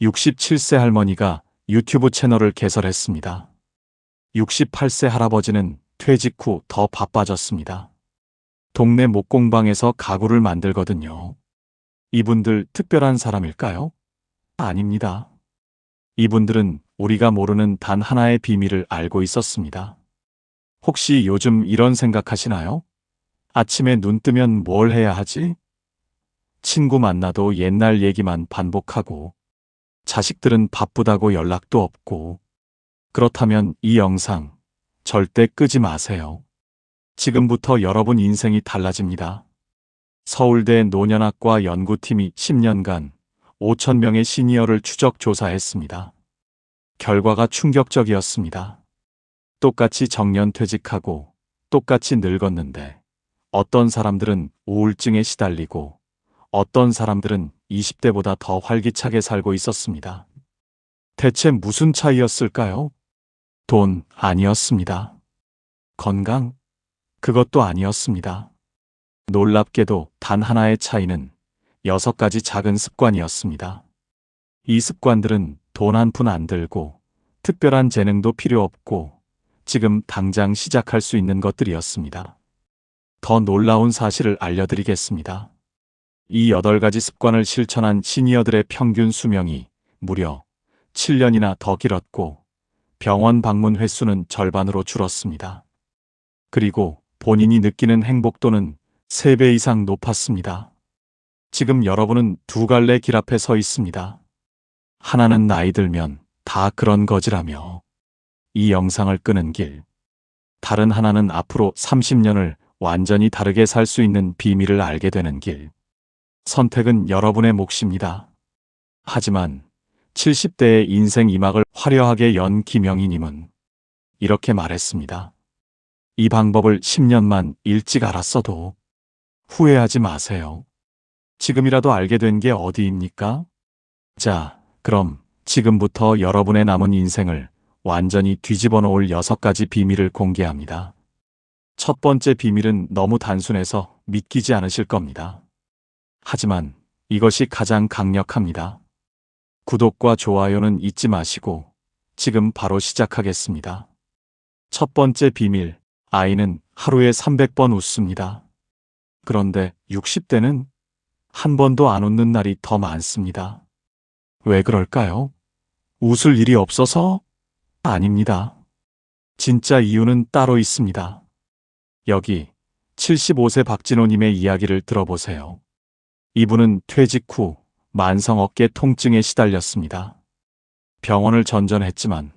67세 할머니가 유튜브 채널을 개설했습니다. 68세 할아버지는 퇴직 후 더 바빠졌습니다. 동네 목공방에서 가구를 만들거든요. 이분들 특별한 사람일까요? 아닙니다. 이분들은 우리가 모르는 단 하나의 비밀을 알고 있었습니다. 혹시 요즘 이런 생각하시나요? 아침에 눈 뜨면 뭘 해야 하지? 친구 만나도 옛날 얘기만 반복하고, 자식들은 바쁘다고 연락도 없고. 그렇다면 이 영상 절대 끄지 마세요. 지금부터 여러분 인생이 달라집니다. 서울대 노년학과 연구팀이 10년간 5,000명의 시니어를 추적 조사했습니다. 결과가 충격적이었습니다. 똑같이 정년퇴직하고 똑같이 늙었는데 어떤 사람들은 우울증에 시달리고 어떤 사람들은 20대보다 더 활기차게 살고 있었습니다. 대체 무슨 차이였을까요? 돈 아니었습니다. 건강? 그것도 아니었습니다. 놀랍게도 단 하나의 차이는 6가지 작은 습관이었습니다. 이 습관들은 돈 한 푼 안 들고 특별한 재능도 필요 없고 지금 당장 시작할 수 있는 것들이었습니다. 더 놀라운 사실을 알려드리겠습니다. 이 8가지 습관을 실천한 시니어들의 평균 수명이 무려 7년이나 더 길었고 병원 방문 횟수는 절반으로 줄었습니다. 그리고 본인이 느끼는 행복도는 3배 이상 높았습니다. 지금 여러분은 두 갈래 길 앞에 서 있습니다. 하나는 나이 들면 다 그런 거지라며 이 영상을 끄는 길. 다른 하나는 앞으로 30년을 완전히 다르게 살 수 있는 비밀을 알게 되는 길. 선택은 여러분의 몫입니다. 하지만 70대의 인생 2막을 화려하게 연 김영희님은 이렇게 말했습니다. 이 방법을 10년만 일찍 알았어도 후회하지 마세요. 지금이라도 알게 된 게 어디입니까? 자, 그럼 지금부터 여러분의 남은 인생을 완전히 뒤집어 놓을 6가지 비밀을 공개합니다. 첫 번째 비밀은 너무 단순해서 믿기지 않으실 겁니다. 하지만 이것이 가장 강력합니다. 구독과 좋아요는 잊지 마시고 지금 바로 시작하겠습니다. 첫 번째 비밀, 아이는 하루에 300번 웃습니다. 그런데 60대는 한 번도 안 웃는 날이 더 많습니다. 왜 그럴까요? 웃을 일이 없어서? 아닙니다. 진짜 이유는 따로 있습니다. 여기 75세 박진호님의 이야기를 들어보세요. 이분은 퇴직 후 만성 어깨 통증에 시달렸습니다. 병원을 전전했지만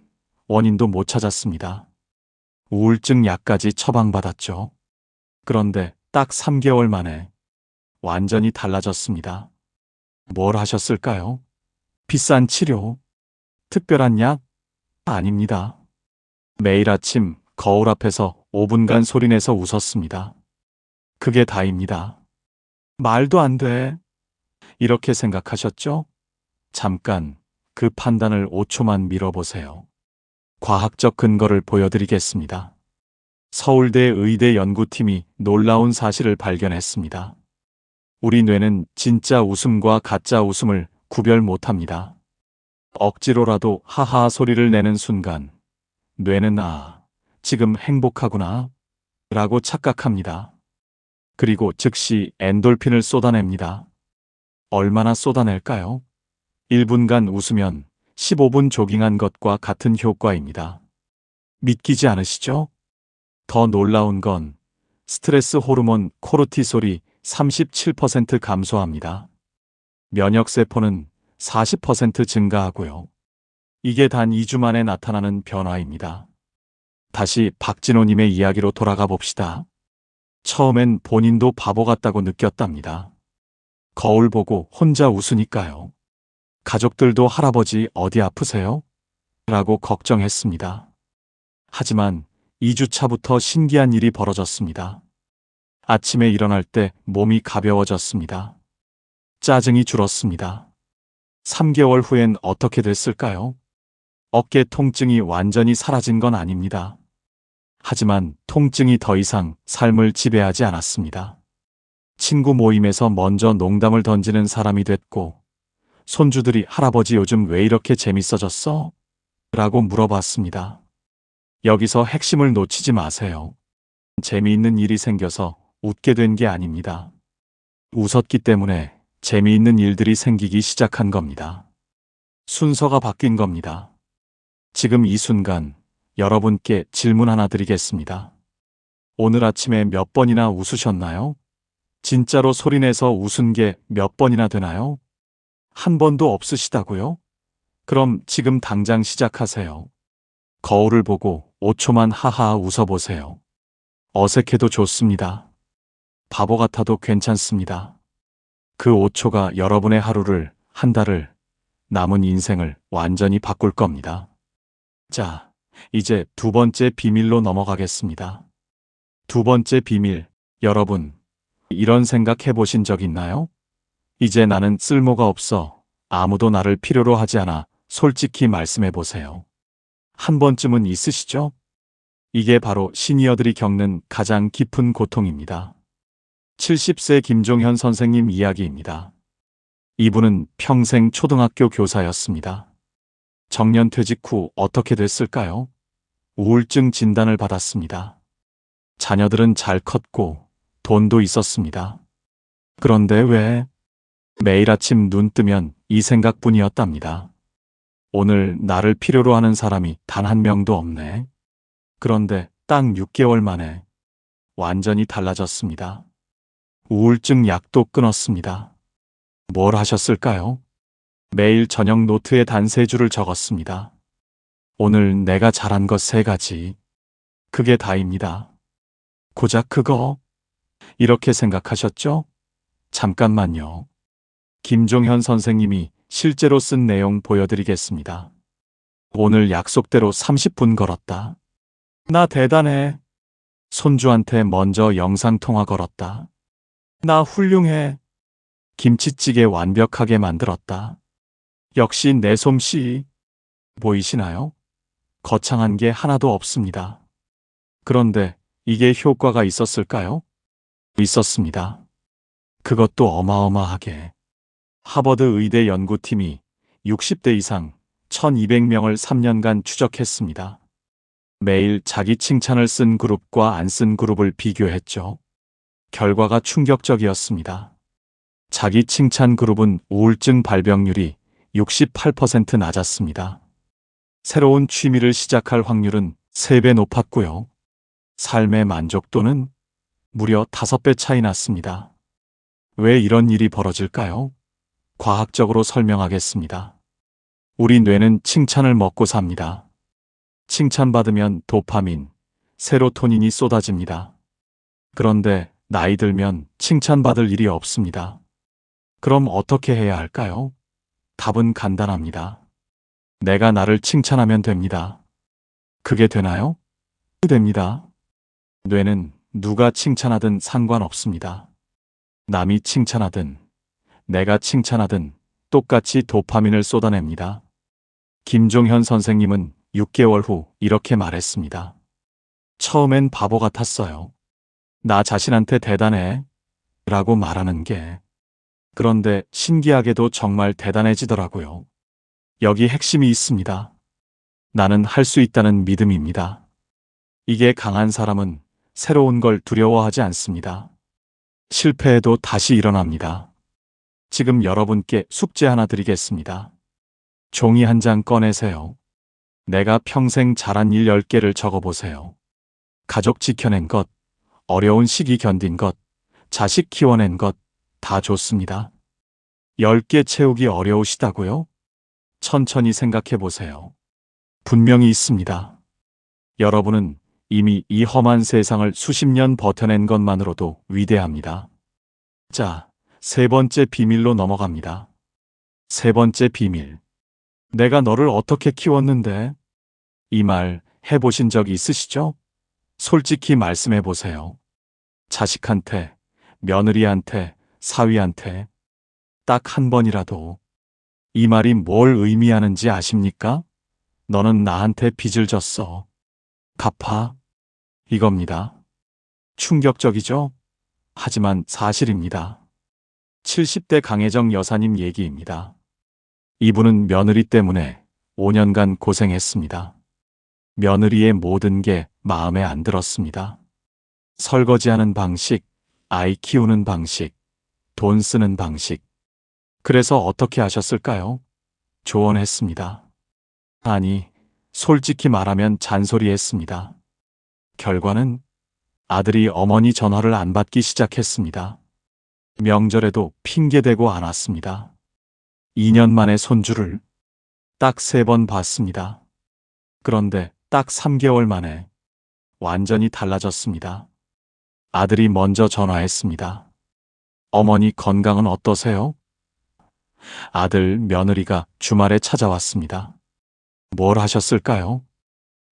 원인도 못 찾았습니다. 우울증 약까지 처방받았죠. 그런데 딱 3개월 만에 완전히 달라졌습니다. 뭘 하셨을까요? 비싼 치료? 특별한 약? 아닙니다. 매일 아침 거울 앞에서 5분간 소리내서 웃었습니다. 그게 다입니다. 말도 안 돼. 이렇게 생각하셨죠? 잠깐 그 판단을 5초만 미뤄보세요. 과학적 근거를 보여드리겠습니다. 서울대 의대 연구팀이 놀라운 사실을 발견했습니다. 우리 뇌는 진짜 웃음과 가짜 웃음을 구별 못합니다. 억지로라도 하하 소리를 내는 순간 뇌는 지금 행복하구나 라고 착각합니다. 그리고 즉시 엔돌핀을 쏟아냅니다. 얼마나 쏟아낼까요? 1분간 웃으면 15분 조깅한 것과 같은 효과입니다. 믿기지 않으시죠? 더 놀라운 건 스트레스 호르몬 코르티솔이 37% 감소합니다. 면역세포는 40% 증가하고요. 이게 단 2주 만에 나타나는 변화입니다. 다시 박진호님의 이야기로 돌아가 봅시다. 처음엔 본인도 바보 같다고 느꼈답니다. 거울 보고 혼자 웃으니까요. 가족들도 할아버지 어디 아프세요? 라고 걱정했습니다. 하지만 2주차부터 신기한 일이 벌어졌습니다. 아침에 일어날 때 몸이 가벼워졌습니다. 짜증이 줄었습니다. 3개월 후엔 어떻게 됐을까요? 어깨 통증이 완전히 사라진 건 아닙니다. 하지만 통증이 더 이상 삶을 지배하지 않았습니다. 친구 모임에서 먼저 농담을 던지는 사람이 됐고 손주들이 할아버지 요즘 왜 이렇게 재밌어졌어? 라고 물어봤습니다. 여기서 핵심을 놓치지 마세요. 재미있는 일이 생겨서 웃게 된 게 아닙니다. 웃었기 때문에 재미있는 일들이 생기기 시작한 겁니다. 순서가 바뀐 겁니다. 지금 이 순간 여러분께 질문 하나 드리겠습니다. 오늘 아침에 몇 번이나 웃으셨나요? 진짜로 소리내서 웃은 게 몇 번이나 되나요? 한 번도 없으시다고요? 그럼 지금 당장 시작하세요. 거울을 보고 5초만 하하 웃어보세요. 어색해도 좋습니다. 바보 같아도 괜찮습니다. 그 5초가 여러분의 하루를, 한 달을, 남은 인생을 완전히 바꿀 겁니다. 자, 이제 두 번째 비밀로 넘어가겠습니다. 두 번째 비밀, 여러분, 이런 생각 해보신 적 있나요? 이제 나는 쓸모가 없어. 아무도 나를 필요로 하지 않아. 솔직히 말씀해 보세요. 한 번쯤은 있으시죠? 이게 바로 시니어들이 겪는 가장 깊은 고통입니다. 70세 김종현 선생님 이야기입니다. 이분은 평생 초등학교 교사였습니다. 정년퇴직 후 어떻게 됐을까요? 우울증 진단을 받았습니다. 자녀들은 잘 컸고 돈도 있었습니다. 그런데 왜? 매일 아침 눈 뜨면 이 생각뿐이었답니다. 오늘 나를 필요로 하는 사람이 단 한 명도 없네. 그런데 딱 6개월 만에 완전히 달라졌습니다. 우울증 약도 끊었습니다. 뭘 하셨을까요? 매일 저녁 노트에 단 3줄을 적었습니다. 오늘 내가 잘한 것 3가지. 그게 다입니다. 고작 그거? 이렇게 생각하셨죠? 잠깐만요. 김종현 선생님이 실제로 쓴 내용 보여드리겠습니다. 오늘 약속대로 30분 걸었다. 나 대단해. 손주한테 먼저 영상통화 걸었다. 나 훌륭해. 김치찌개 완벽하게 만들었다. 역시 내 솜씨. 보이시나요? 거창한 게 하나도 없습니다. 그런데 이게 효과가 있었을까요? 있었습니다. 그것도 어마어마하게. 하버드 의대 연구팀이 60대 이상 1200명을 3년간 추적했습니다. 매일 자기 칭찬을 쓴 그룹과 안 쓴 그룹을 비교했죠. 결과가 충격적이었습니다. 자기 칭찬 그룹은 우울증 발병률이 68% 낮았습니다. 새로운 취미를 시작할 확률은 3배 높았고요. 삶의 만족도는 무려 5배 차이 났습니다. 왜 이런 일이 벌어질까요? 과학적으로 설명하겠습니다. 우리 뇌는 칭찬을 먹고 삽니다. 칭찬받으면 도파민, 세로토닌이 쏟아집니다. 그런데 나이 들면 칭찬받을 일이 없습니다. 그럼 어떻게 해야 할까요? 답은 간단합니다. 내가 나를 칭찬하면 됩니다. 그게 되나요? 됩니다. 뇌는 누가 칭찬하든 상관없습니다. 남이 칭찬하든 내가 칭찬하든 똑같이 도파민을 쏟아냅니다. 김종현 선생님은 6개월 후 이렇게 말했습니다. 처음엔 바보 같았어요. 나 자신한테 대단해 라고 말하는 게. 그런데 신기하게도 정말 대단해지더라고요. 여기 핵심이 있습니다. 나는 할 수 있다는 믿음입니다. 이게 강한 사람은 새로운 걸 두려워하지 않습니다. 실패해도 다시 일어납니다. 지금 여러분께 숙제 하나 드리겠습니다. 종이 한 장 꺼내세요. 내가 평생 잘한 일 10개를 적어보세요. 가족 지켜낸 것, 어려운 시기 견딘 것, 자식 키워낸 것, 다 좋습니다. 10개 채우기 어려우시다고요? 천천히 생각해 보세요. 분명히 있습니다. 여러분은 이미 이 험한 세상을 수십 년 버텨낸 것만으로도 위대합니다. 자, 3번째 비밀로 넘어갑니다. 3번째 비밀. 내가 너를 어떻게 키웠는데? 이 말 해보신 적 있으시죠? 솔직히 말씀해 보세요. 자식한테, 며느리한테, 사위한테 딱 한 번이라도. 이 말이 뭘 의미하는지 아십니까? 너는 나한테 빚을 졌어. 갚아. 이겁니다. 충격적이죠? 하지만 사실입니다. 70대 강혜정 여사님 얘기입니다. 이분은 며느리 때문에 5년간 고생했습니다. 며느리의 모든 게 마음에 안 들었습니다. 설거지하는 방식, 아이 키우는 방식, 돈 쓰는 방식. 그래서 어떻게 하셨을까요? 조언했습니다. 아니, 솔직히 말하면 잔소리했습니다. 결과는 아들이 어머니 전화를 안 받기 시작했습니다. 명절에도 핑계대고 안 왔습니다. 2년 만에 손주를 딱 3번 봤습니다. 그런데 딱 3개월 만에 완전히 달라졌습니다. 아들이 먼저 전화했습니다. 어머니 건강은 어떠세요? 아들 며느리가 주말에 찾아왔습니다. 뭘 하셨을까요?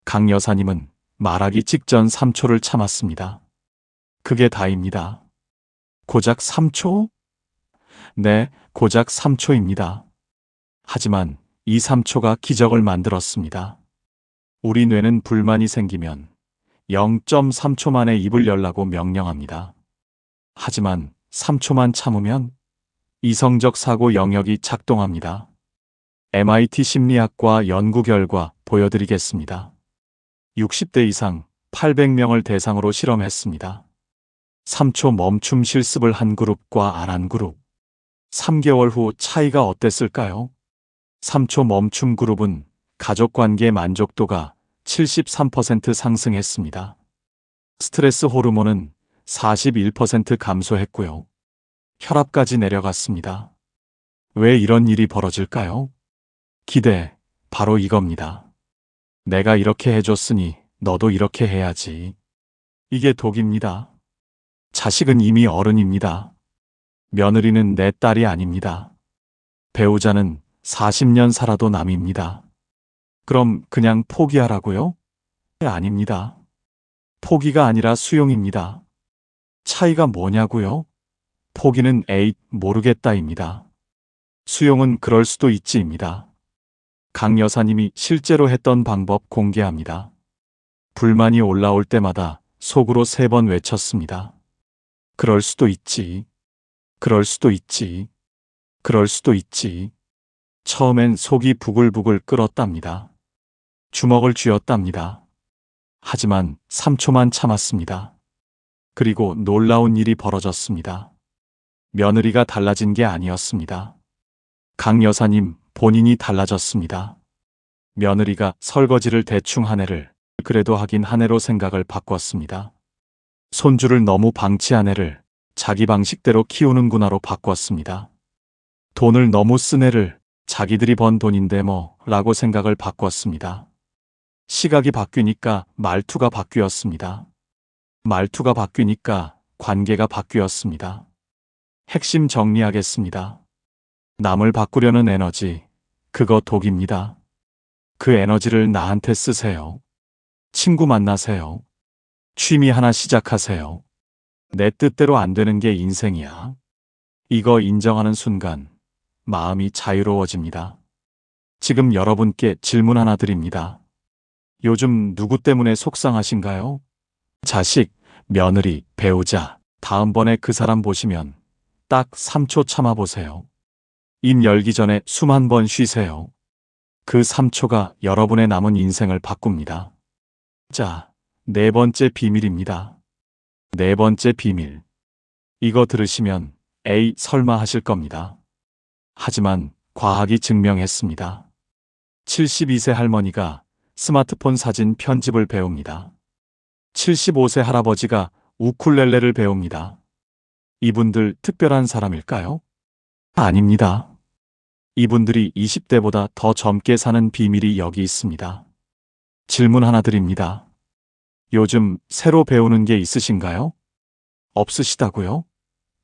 강 여사님은 말하기 직전 3초를 참았습니다. 그게 다입니다. 고작 3초? 네, 고작 3초입니다. 하지만 이 3초가 기적을 만들었습니다. 우리 뇌는 불만이 생기면 0.3초 만에 입을 열라고 명령합니다. 하지만 3초만 참으면 이성적 사고 영역이 작동합니다. MIT 심리학과 연구 결과 보여드리겠습니다. 60대 이상 800명을 대상으로 실험했습니다. 3초 멈춤 실습을 한 그룹과 안 한 그룹. 3개월 후 차이가 어땠을까요? 3초 멈춤 그룹은 가족관계 만족도가 73% 상승했습니다. 스트레스 호르몬은 41% 감소했고요. 혈압까지 내려갔습니다. 왜 이런 일이 벌어질까요? 기대, 바로 이겁니다. 내가 이렇게 해줬으니 너도 이렇게 해야지. 이게 독입니다. 자식은 이미 어른입니다. 며느리는 내 딸이 아닙니다. 배우자는 40년 살아도 남입니다. 그럼 그냥 포기하라고요? 아닙니다. 포기가 아니라 수용입니다. 차이가 뭐냐고요? 포기는 에잇 모르겠다입니다. 수용은 그럴 수도 있지입니다. 강 여사님이 실제로 했던 방법 공개합니다. 불만이 올라올 때마다 속으로 3번 외쳤습니다. 그럴 수도 있지. 그럴 수도 있지. 그럴 수도 있지. 처음엔 속이 부글부글 끓었답니다. 주먹을 쥐었답니다. 하지만 3초만 참았습니다. 그리고 놀라운 일이 벌어졌습니다. 며느리가 달라진 게 아니었습니다. 강 여사님 본인이 달라졌습니다. 며느리가 설거지를 대충 한 애를 그래도 하긴 한 애로 생각을 바꿨습니다. 손주를 너무 방치한 애를 자기 방식대로 키우는구나로 바꿨습니다. 돈을 너무 쓴 애를 자기들이 번 돈인데 뭐 라고 생각을 바꿨습니다. 시각이 바뀌니까 말투가 바뀌었습니다. 말투가 바뀌니까 관계가 바뀌었습니다. 핵심 정리하겠습니다. 남을 바꾸려는 에너지, 그거 독입니다. 그 에너지를 나한테 쓰세요. 친구 만나세요. 취미 하나 시작하세요. 내 뜻대로 안 되는 게 인생이야. 이거 인정하는 순간 마음이 자유로워집니다. 지금 여러분께 질문 하나 드립니다. 요즘 누구 때문에 속상하신가요? 자식, 며느리, 배우자. 다음번에 그 사람 보시면 딱 3초 참아보세요. 입 열기 전에 숨 한 번 쉬세요. 그 3초가 여러분의 남은 인생을 바꿉니다. 자, 4번째 비밀입니다. 4번째 비밀. 이거 들으시면 에이 설마 하실 겁니다. 하지만 과학이 증명했습니다. 72세 할머니가 스마트폰 사진 편집을 배웁니다. 75세 할아버지가 우쿨렐레를 배웁니다. 이분들 특별한 사람일까요? 아닙니다. 이분들이 20대보다 더 젊게 사는 비밀이 여기 있습니다. 질문 하나 드립니다. 요즘 새로 배우는 게 있으신가요? 없으시다고요?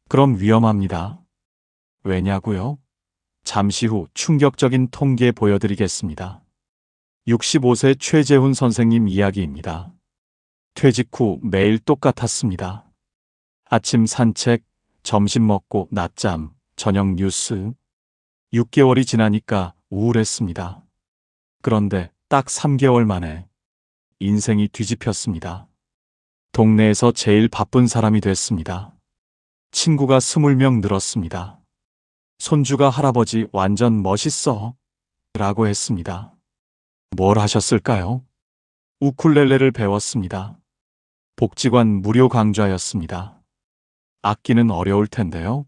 그럼 위험합니다. 왜냐고요? 잠시 후 충격적인 통계 보여드리겠습니다. 65세 최재훈 선생님 이야기입니다. 퇴직 후 매일 똑같았습니다. 아침 산책, 점심 먹고 낮잠, 저녁 뉴스. 6개월이 지나니까 우울했습니다. 그런데 딱 3개월 만에 인생이 뒤집혔습니다. 동네에서 제일 바쁜 사람이 됐습니다. 친구가 20명 늘었습니다. 손주가 할아버지 완전 멋있어 라고 했습니다. 뭘 하셨을까요? 우쿨렐레를 배웠습니다. 복지관 무료 강좌였습니다. 악기는 어려울 텐데요.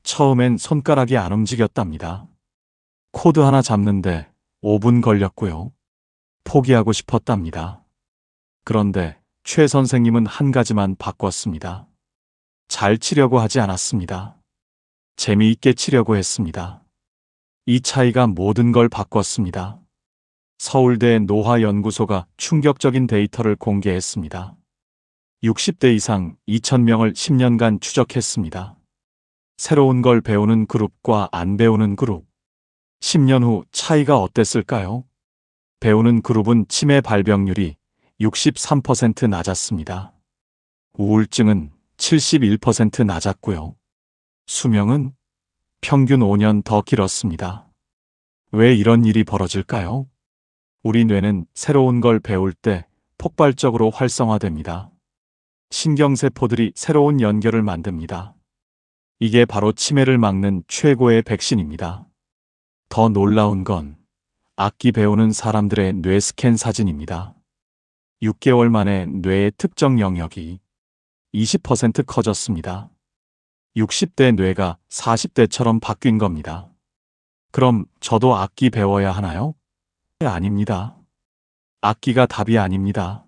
처음엔 손가락이 안 움직였답니다. 코드 하나 잡는데 5분 걸렸고요. 포기하고 싶었답니다. 그런데 최 선생님은 한 가지만 바꿨습니다. 잘 치려고 하지 않았습니다. 재미있게 치려고 했습니다. 이 차이가 모든 걸 바꿨습니다. 서울대 노화연구소가 충격적인 데이터를 공개했습니다. 60대 이상 2,000명을 10년간 추적했습니다. 새로운 걸 배우는 그룹과 안 배우는 그룹. 10년 후 차이가 어땠을까요? 배우는 그룹은 치매 발병률이 63% 낮았습니다. 우울증은 71% 낮았고요. 수명은 평균 5년 더 길었습니다. 왜 이런 일이 벌어질까요? 우리 뇌는 새로운 걸 배울 때 폭발적으로 활성화됩니다. 신경세포들이 새로운 연결을 만듭니다. 이게 바로 치매를 막는 최고의 백신입니다. 더 놀라운 건 악기 배우는 사람들의 뇌 스캔 사진입니다. 6개월 만에 뇌의 특정 영역이 20% 커졌습니다. 60대 뇌가 40대처럼 바뀐 겁니다. 그럼 저도 악기 배워야 하나요? 아닙니다. 악기가 답이 아닙니다.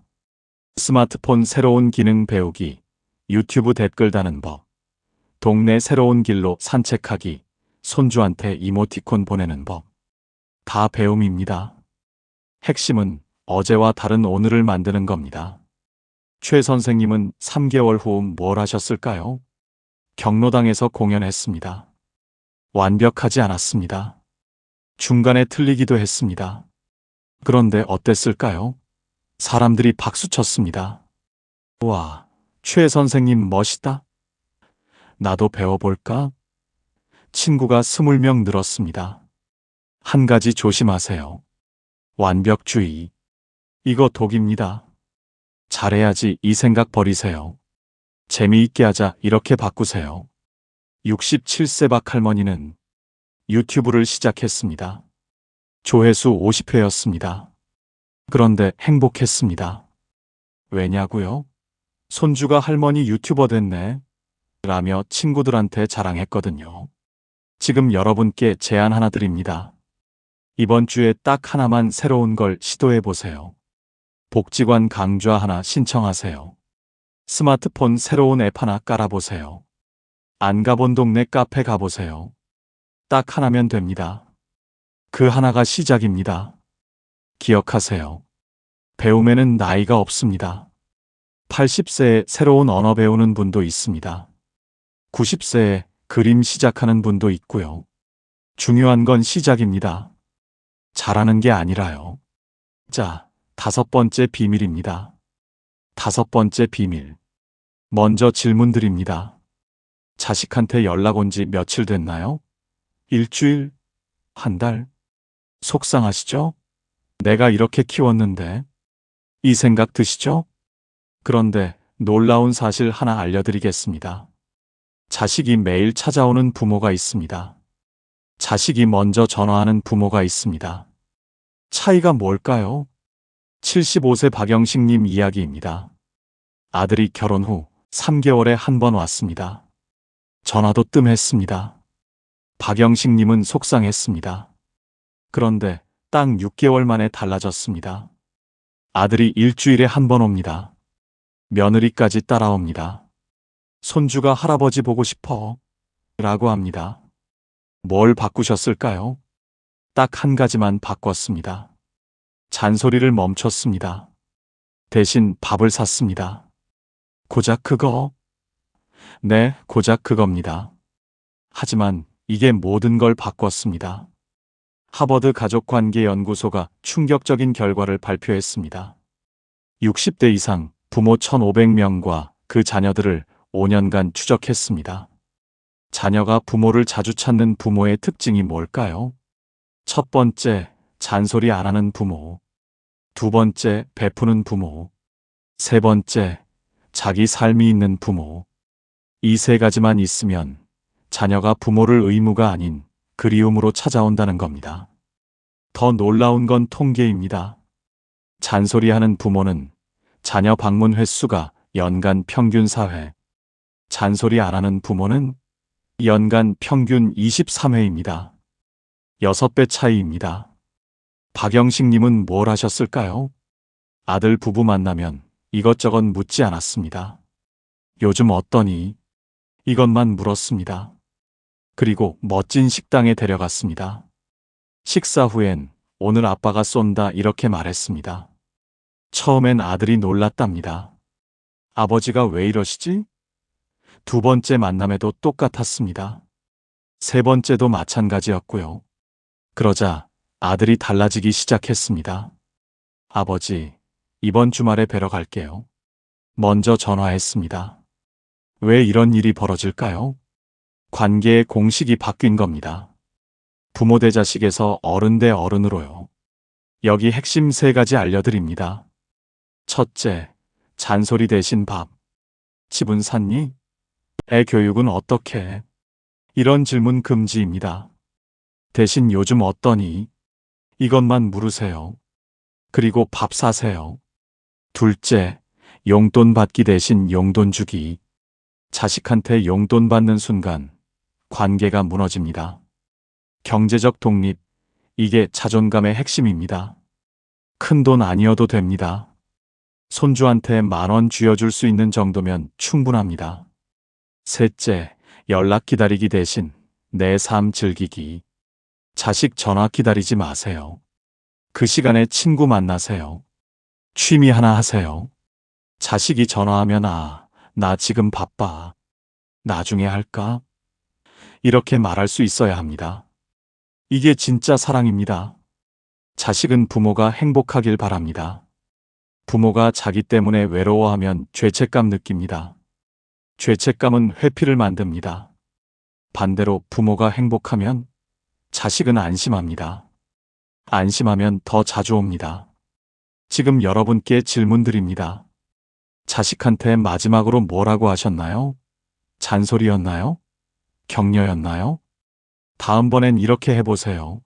스마트폰 새로운 기능 배우기, 유튜브 댓글 다는 법, 동네 새로운 길로 산책하기, 손주한테 이모티콘 보내는 법. 다 배움입니다. 핵심은 어제와 다른 오늘을 만드는 겁니다. 최 선생님은 3개월 후 뭘 하셨을까요? 경로당에서 공연했습니다. 완벽하지 않았습니다. 중간에 틀리기도 했습니다. 그런데 어땠을까요? 사람들이 박수쳤습니다. 와, 최 선생님 멋있다. 나도 배워볼까? 친구가 20명 늘었습니다. 한 가지 조심하세요. 완벽주의. 이거 독입니다. 잘해야지 이 생각 버리세요. 재미있게 하자 이렇게 바꾸세요. 67세 박할머니는 유튜브를 시작했습니다. 조회수 50회였습니다. 그런데 행복했습니다. 왜냐고요? 손주가 할머니 유튜버 됐네 라며 친구들한테 자랑했거든요. 지금 여러분께 제안 하나 드립니다. 이번 주에 딱 하나만 새로운 걸 시도해 보세요. 복지관 강좌 하나 신청하세요. 스마트폰 새로운 앱 하나 깔아보세요. 안 가본 동네 카페 가보세요. 딱 하나면 됩니다. 그 하나가 시작입니다. 기억하세요. 배움에는 나이가 없습니다. 80세에 새로운 언어 배우는 분도 있습니다. 90세에 그림 시작하는 분도 있고요. 중요한 건 시작입니다. 잘하는 게 아니라요. 자, 5번째 비밀입니다. 5번째 비밀. 먼저 질문 드립니다. 자식한테 연락 온 지 며칠 됐나요? 일주일? 한 달? 속상하시죠? 내가 이렇게 키웠는데. 이 생각 드시죠? 그런데 놀라운 사실 하나 알려드리겠습니다. 자식이 매일 찾아오는 부모가 있습니다. 자식이 먼저 전화하는 부모가 있습니다. 차이가 뭘까요? 75세 박영식님 이야기입니다. 아들이 결혼 후 3개월에 한 번 왔습니다. 전화도 뜸했습니다. 박영식님은 속상했습니다. 그런데 딱 6개월 만에 달라졌습니다. 아들이 일주일에 한 번 옵니다. 며느리까지 따라옵니다. 손주가 할아버지 보고 싶어 라고 합니다. 뭘 바꾸셨을까요? 딱 한 가지만 바꿨습니다. 잔소리를 멈췄습니다. 대신 밥을 샀습니다. 고작 그거? 네, 고작 그겁니다. 하지만 이게 모든 걸 바꿨습니다. 하버드 가족관계연구소가 충격적인 결과를 발표했습니다. 60대 이상 부모 1,500명과 그 자녀들을 5년간 추적했습니다. 자녀가 부모를 자주 찾는 부모의 특징이 뭘까요? 첫 번째, 잔소리 안 하는 부모. 두 번째, 베푸는 부모. 세 번째, 자기 삶이 있는 부모. 이 세 가지만 있으면 자녀가 부모를 의무가 아닌 그리움으로 찾아온다는 겁니다. 더 놀라운 건 통계입니다. 잔소리하는 부모는 자녀 방문 횟수가 연간 평균 4회, 잔소리 안 하는 부모는 연간 평균 23회입니다. 6배 차이입니다. 박영식님은 뭘 하셨을까요? 아들 부부 만나면 이것저것 묻지 않았습니다. 요즘 어떠니? 이것만 물었습니다. 그리고 멋진 식당에 데려갔습니다. 식사 후엔 오늘 아빠가 쏜다 이렇게 말했습니다. 처음엔 아들이 놀랐답니다. 아버지가 왜 이러시지? 두 번째 만남에도 똑같았습니다. 세 번째도 마찬가지였고요. 그러자 아들이 달라지기 시작했습니다. 아버지, 이번 주말에 뵈러 갈게요. 먼저 전화했습니다. 왜 이런 일이 벌어질까요? 관계의 공식이 바뀐 겁니다. 부모 대 자식에서 어른 대 어른으로요. 여기 핵심 3가지 알려드립니다. 첫째, 잔소리 대신 밥. 집은 샀니? 애 교육은 어떻게 해? 이런 질문 금지입니다. 대신 요즘 어떠니? 이것만 물으세요. 그리고 밥 사세요. 둘째, 용돈 받기 대신 용돈 주기. 자식한테 용돈 받는 순간 관계가 무너집니다. 경제적 독립, 이게 자존감의 핵심입니다. 큰 돈 아니어도 됩니다. 손주한테 10,000원 쥐어줄 수 있는 정도면 충분합니다. 셋째, 연락 기다리기 대신 내 삶 즐기기. 자식 전화 기다리지 마세요. 그 시간에 친구 만나세요. 취미 하나 하세요. 자식이 전화하면 나 지금 바빠. 나중에 할까? 이렇게 말할 수 있어야 합니다. 이게 진짜 사랑입니다. 자식은 부모가 행복하길 바랍니다. 부모가 자기 때문에 외로워하면 죄책감 느낍니다. 죄책감은 회피를 만듭니다. 반대로 부모가 행복하면 자식은 안심합니다. 안심하면 더 자주 옵니다. 지금 여러분께 질문 드립니다. 자식한테 마지막으로 뭐라고 하셨나요? 잔소리였나요? 격려였나요? 다음번엔 이렇게 해보세요.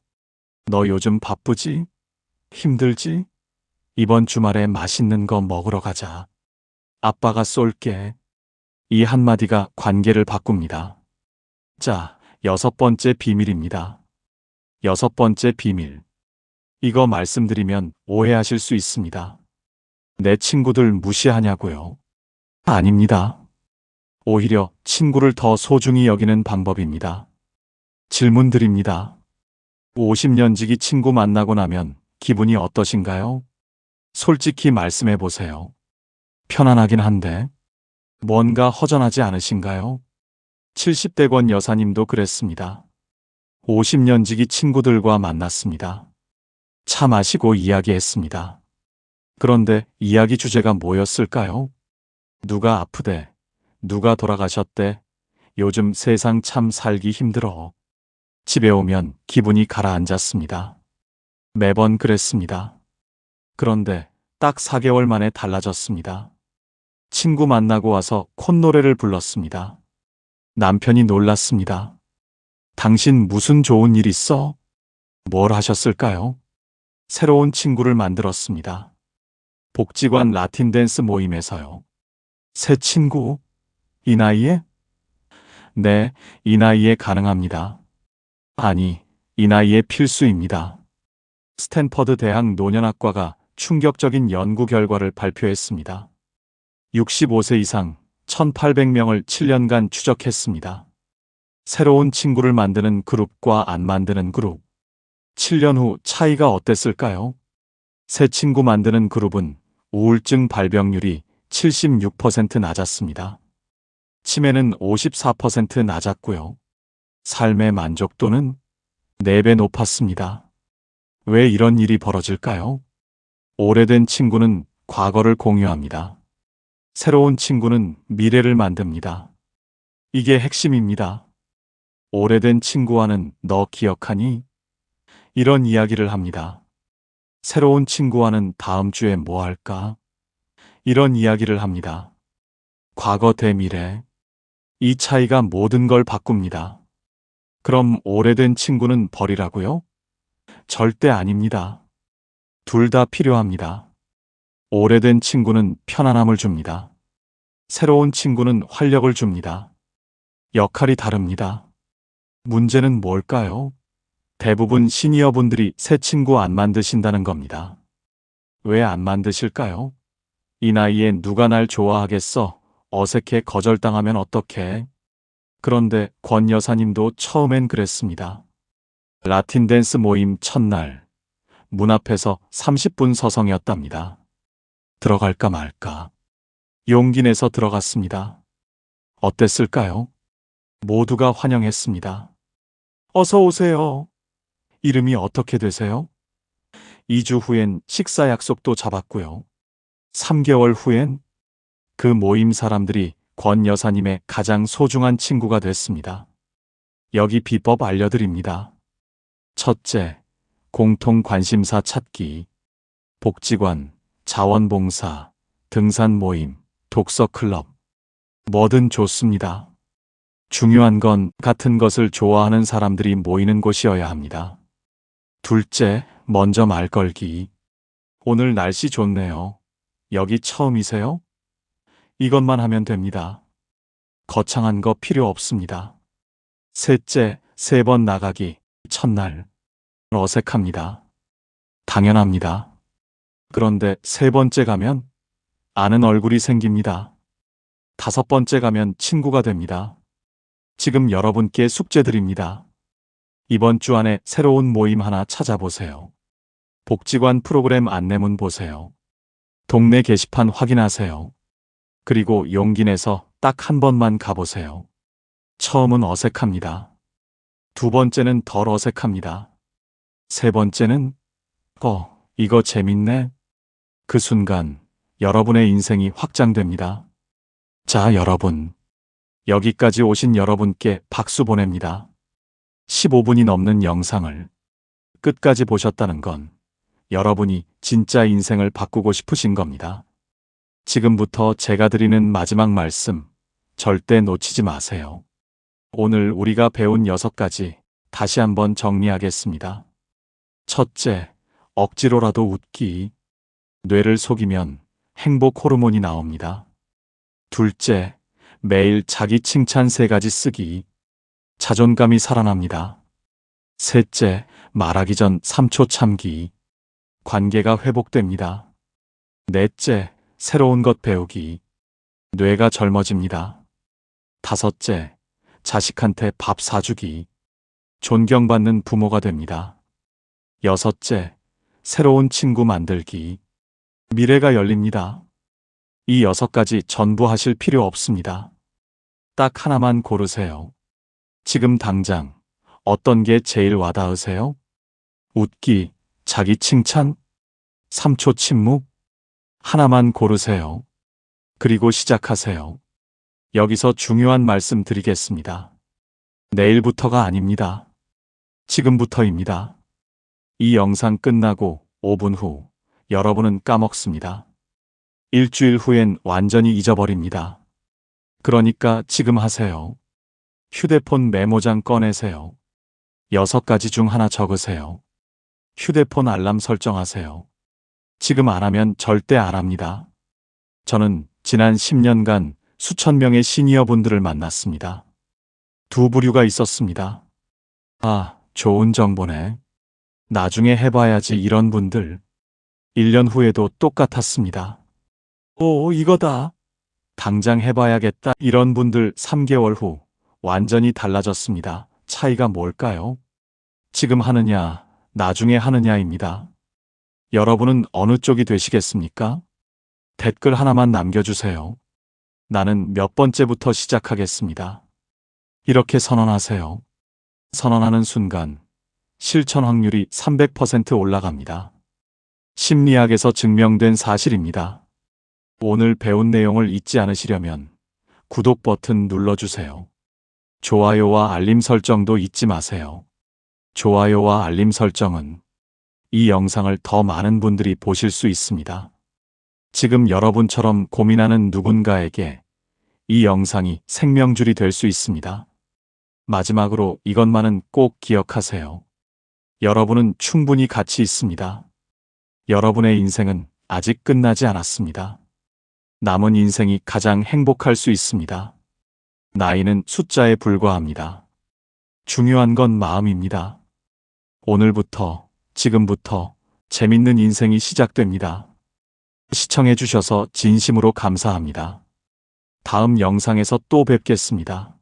너 요즘 바쁘지? 힘들지? 이번 주말에 맛있는 거 먹으러 가자. 아빠가 쏠게. 이 한마디가 관계를 바꿉니다. 자, 6번째 비밀입니다. 6번째 비밀. 이거 말씀드리면 오해하실 수 있습니다. 내 친구들 무시하냐고요? 아닙니다. 오히려 친구를 더 소중히 여기는 방법입니다. 질문 드립니다. 50년 지기 친구 만나고 나면 기분이 어떠신가요? 솔직히 말씀해 보세요. 편안하긴 한데 뭔가 허전하지 않으신가요? 70대권 여사님도 그랬습니다. 50년 지기 친구들과 만났습니다. 차 마시고 이야기했습니다. 그런데 이야기 주제가 뭐였을까요? 누가 아프대, 누가 돌아가셨대, 요즘 세상 참 살기 힘들어. 집에 오면 기분이 가라앉았습니다. 매번 그랬습니다. 그런데 딱 4개월 만에 달라졌습니다. 친구 만나고 와서 콧노래를 불렀습니다. 남편이 놀랐습니다. 당신 무슨 좋은 일 있어? 뭘 하셨을까요? 새로운 친구를 만들었습니다. 복지관 라틴 댄스 모임에서요. 새 친구? 이 나이에? 네, 이 나이에 가능합니다. 아니, 이 나이에 필수입니다. 스탠퍼드 대학 노년학과가 충격적인 연구 결과를 발표했습니다. 65세 이상 1,800명을 7년간 추적했습니다. 새로운 친구를 만드는 그룹과 안 만드는 그룹. 7년 후 차이가 어땠을까요? 새 친구 만드는 그룹은 우울증 발병률이 76% 낮았습니다. 치매는 54% 낮았고요. 삶의 만족도는 4배 높았습니다. 왜 이런 일이 벌어질까요? 오래된 친구는 과거를 공유합니다. 새로운 친구는 미래를 만듭니다. 이게 핵심입니다. 오래된 친구와는 너 기억하니? 이런 이야기를 합니다. 새로운 친구와는 다음 주에 뭐 할까? 이런 이야기를 합니다. 과거 대 미래. 이 차이가 모든 걸 바꿉니다. 그럼 오래된 친구는 버리라고요? 절대 아닙니다. 둘 다 필요합니다. 오래된 친구는 편안함을 줍니다. 새로운 친구는 활력을 줍니다. 역할이 다릅니다. 문제는 뭘까요? 대부분 시니어분들이 새 친구 안 만드신다는 겁니다. 왜 안 만드실까요? 이 나이에 누가 날 좋아하겠어? 어색해 거절당하면 어떡해? 그런데 권 여사님도 처음엔 그랬습니다. 라틴 댄스 모임 첫날, 문 앞에서 30분 서성이었답니다. 들어갈까 말까. 용기 내서 들어갔습니다. 어땠을까요? 모두가 환영했습니다. 어서 오세요. 이름이 어떻게 되세요? 2주 후엔 식사 약속도 잡았고요. 3개월 후엔 그 모임 사람들이 권 여사님의 가장 소중한 친구가 됐습니다. 여기 비법 알려드립니다. 첫째, 공통 관심사 찾기. 복지관, 자원봉사, 등산 모임, 독서 클럽. 뭐든 좋습니다. 중요한 건 같은 것을 좋아하는 사람들이 모이는 곳이어야 합니다. 둘째, 먼저 말 걸기. 오늘 날씨 좋네요. 여기 처음이세요? 이것만 하면 됩니다. 거창한 거 필요 없습니다. 셋째, 3번 나가기. 첫날. 어색합니다. 당연합니다. 그런데 3번째 가면 아는 얼굴이 생깁니다. 5번째 가면 친구가 됩니다. 지금 여러분께 숙제 드립니다. 이번 주 안에 새로운 모임 하나 찾아보세요. 복지관 프로그램 안내문 보세요. 동네 게시판 확인하세요. 그리고 용기 내서 딱 한 번만 가보세요. 처음은 어색합니다. 2번째는 덜 어색합니다. 3번째는 이거 재밌네. 그 순간 여러분의 인생이 확장됩니다. 자, 여러분. 여기까지 오신 여러분께 박수 보냅니다. 15분이 넘는 영상을 끝까지 보셨다는 건 여러분이 진짜 인생을 바꾸고 싶으신 겁니다. 지금부터 제가 드리는 마지막 말씀, 절대 놓치지 마세요. 오늘 우리가 배운 6가지 다시 한번 정리하겠습니다. 첫째, 억지로라도 웃기. 뇌를 속이면 행복 호르몬이 나옵니다. 둘째, 매일 자기 칭찬 3가지 쓰기. 자존감이 살아납니다. 셋째, 말하기 전 3초 참기. 관계가 회복됩니다. 넷째, 새로운 것 배우기. 뇌가 젊어집니다. 다섯째, 자식한테 밥 사주기. 존경받는 부모가 됩니다. 여섯째, 새로운 친구 만들기. 미래가 열립니다. 이 6가지 전부 하실 필요 없습니다. 딱 하나만 고르세요. 지금 당장 어떤 게 제일 와닿으세요? 웃기, 자기 칭찬, 3초 침묵? 하나만 고르세요. 그리고 시작하세요. 여기서 중요한 말씀 드리겠습니다. 내일부터가 아닙니다. 지금부터입니다. 이 영상 끝나고 5분 후 여러분은 까먹습니다. 일주일 후엔 완전히 잊어버립니다. 그러니까 지금 하세요. 휴대폰 메모장 꺼내세요. 6가지 중 하나 적으세요. 휴대폰 알람 설정하세요. 지금 안 하면 절대 안 합니다. 저는 지난 10년간 수천 명의 시니어분들을 만났습니다. 2 부류가 있었습니다. 아, 좋은 정보네. 나중에 해봐야지 이런 분들. 1년 후에도 똑같았습니다. 오, 이거다. 당장 해봐야겠다. 이런 분들 3개월 후 완전히 달라졌습니다. 차이가 뭘까요? 지금 하느냐, 나중에 하느냐입니다. 여러분은 어느 쪽이 되시겠습니까? 댓글 하나만 남겨주세요. 나는 몇 번째부터 시작하겠습니다. 이렇게 선언하세요. 선언하는 순간 실천 확률이 300% 올라갑니다. 심리학에서 증명된 사실입니다. 오늘 배운 내용을 잊지 않으시려면 구독 버튼 눌러주세요. 좋아요와 알림 설정도 잊지 마세요. 좋아요와 알림 설정은 이 영상을 더 많은 분들이 보실 수 있습니다. 지금 여러분처럼 고민하는 누군가에게 이 영상이 생명줄이 될 수 있습니다. 마지막으로 이것만은 꼭 기억하세요. 여러분은 충분히 가치 있습니다. 여러분의 인생은 아직 끝나지 않았습니다. 남은 인생이 가장 행복할 수 있습니다. 나이는 숫자에 불과합니다. 중요한 건 마음입니다. 오늘부터, 지금부터 재밌는 인생이 시작됩니다. 시청해주셔서 진심으로 감사합니다. 다음 영상에서 또 뵙겠습니다.